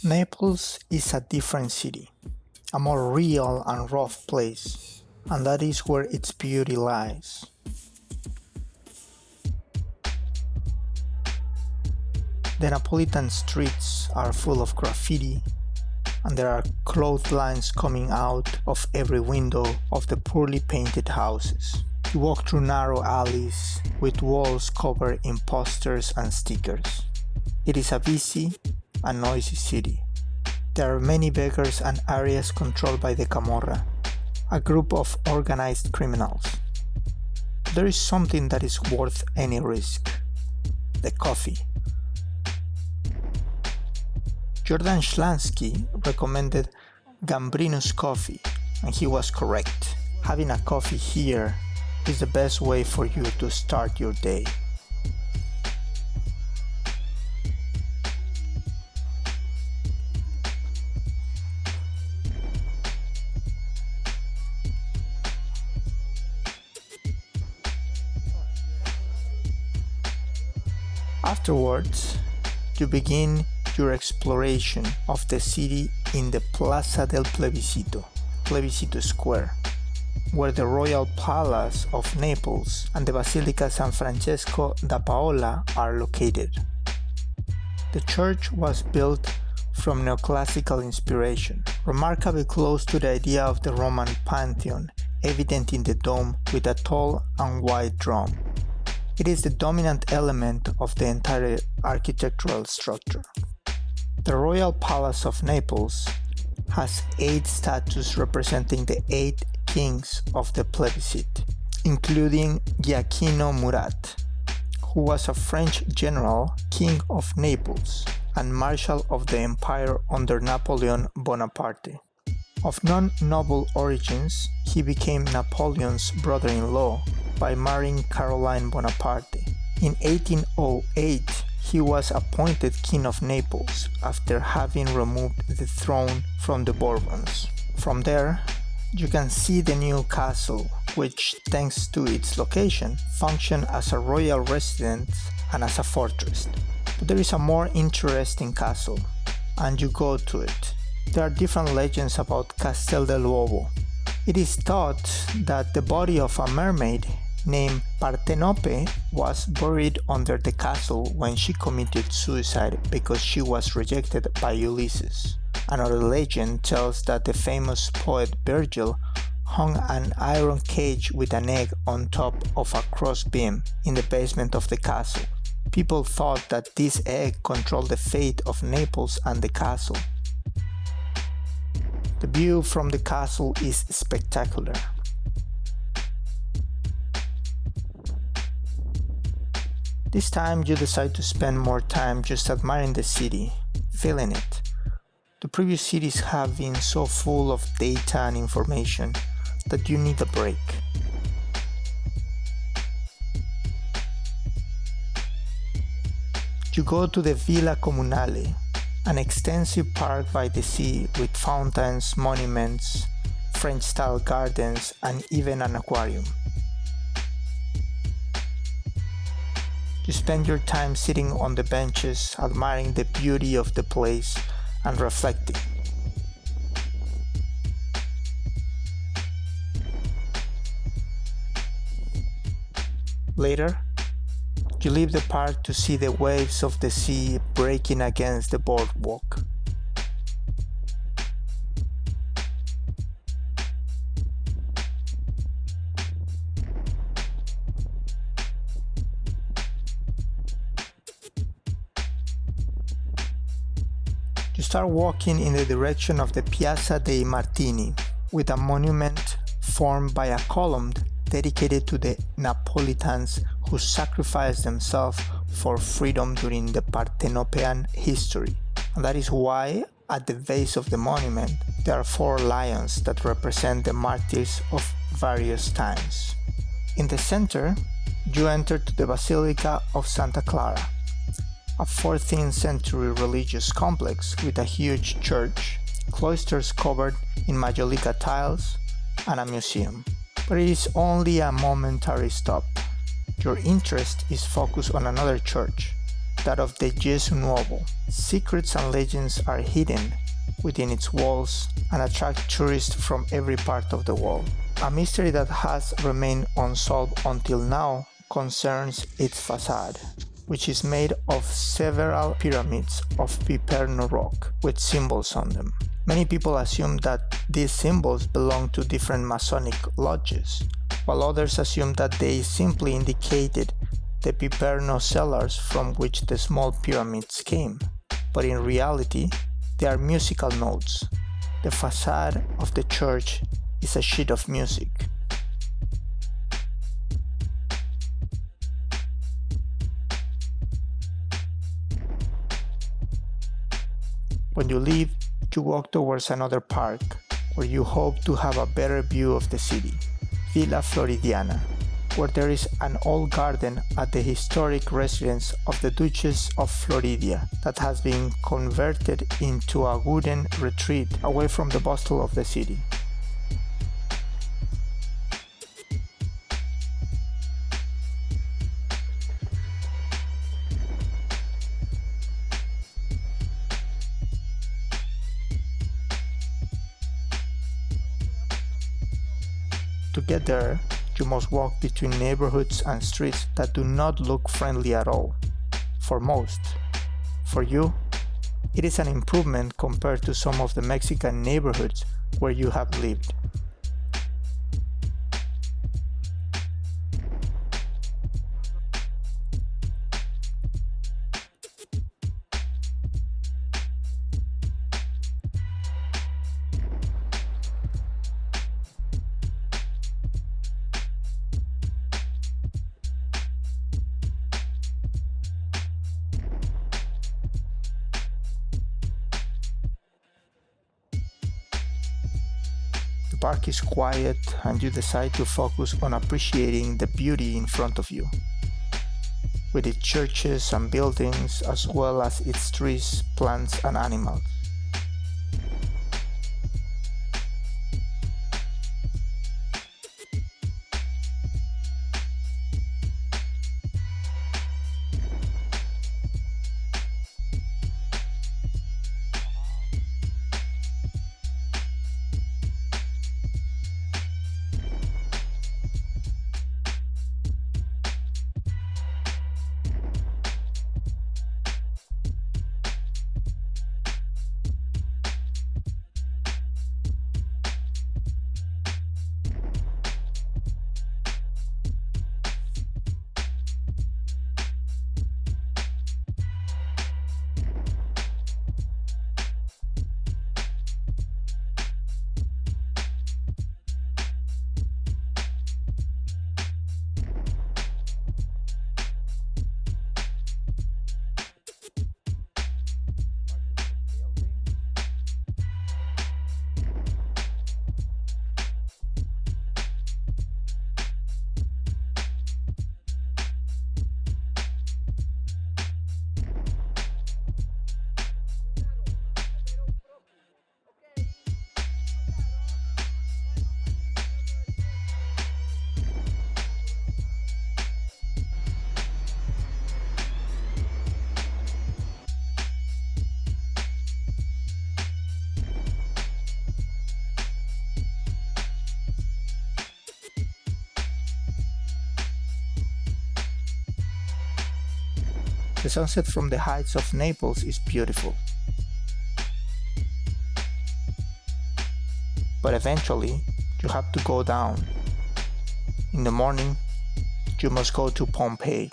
Naples is a different city, a more real and rough place, and that is where its beauty lies. The Napolitan streets are full of graffiti, and there are clotheslines coming out of every window of the poorly painted houses. You walk through narrow alleys with walls covered in posters and stickers. It is a busy and noisy city. There are many beggars and areas controlled by the Camorra, a group of organized criminals. There is something that is worth any risk: the coffee. Jordan Schlansky recommended Gambrinus coffee, and he was correct. Having a coffee here is the best way for you to start your day. Afterwards, you begin your exploration of the city in the Plaza del Plebiscito, Plebiscito Square, where the Royal Palace of Naples and the Basilica San Francesco da Paola are located. The church was built from neoclassical inspiration, remarkably close to the idea of the Roman Pantheon, evident in the dome with a tall and wide drum. It is the dominant element of the entire architectural structure. The Royal Palace of Naples has 8 statues representing the 8 kings of the plebiscite, including Gioacchino Murat, who was a French general, king of Naples, and marshal of the empire under Napoleon Bonaparte. Of non-noble origins, he became Napoleon's brother-in-law by marrying Caroline Bonaparte. In 1808, he was appointed King of Naples after having removed the throne from the Bourbons. From there, you can see the new castle, which, thanks to its location, functioned as a royal residence and as a fortress. But there is a more interesting castle, and you go to it. There are different legends about Castel del Uovo. It is thought that the body of a mermaid named Partenope was buried under the castle when she committed suicide because she was rejected by Ulysses. Another legend tells that the famous poet Virgil hung an iron cage with an egg on top of a crossbeam in the basement of the castle. People thought that this egg controlled the fate of Naples and the castle. The view from the castle is spectacular. This time you decide to spend more time just admiring the city, feeling it. The previous cities have been so full of data and information that you need a break. You go to the Villa Comunale, an extensive park by the sea with fountains, monuments, French-style gardens, and even an aquarium. You spend your time sitting on the benches, admiring the beauty of the place and reflecting. Later, you leave the park to see the waves of the sea breaking against the boardwalk. You start walking in the direction of the Piazza dei Martini, with a monument formed by a column dedicated to the Napolitans who sacrificed themselves for freedom during the Partenopean history. And that is why, at the base of the monument, there are 4 lions that represent the martyrs of various times. In the center, you enter to the Basilica of Santa Clara, a 14th century religious complex with a huge church, cloisters covered in majolica tiles, and a museum. But it is only a momentary stop. Your interest is focused on another church, that of the Gesù Nuovo. Secrets and legends are hidden within its walls and attract tourists from every part of the world. A mystery that has remained unsolved until now concerns its facade, which is made of several pyramids of Piperno rock with symbols on them. Many people assume that these symbols belong to different Masonic lodges, while others assume that they simply indicated the Piperno cellars from which the small pyramids came. But in reality, they are musical notes. The facade of the church is a sheet of music. When you leave, you walk towards another park where you hope to have a better view of the city, Villa Floridiana, where there is an old garden at the historic residence of the Duchess of Floridia that has been converted into a wooden retreat away from the bustle of the city. To get there, you must walk between neighborhoods and streets that do not look friendly at all. For most. For you, it is an improvement compared to some of the Mexican neighborhoods where you have lived. The park is quiet and you decide to focus on appreciating the beauty in front of you, with its churches and buildings as well as its trees, plants and animals. The sunset from the heights of Naples is beautiful. But eventually, you have to go down. In the morning, you must go to Pompeii.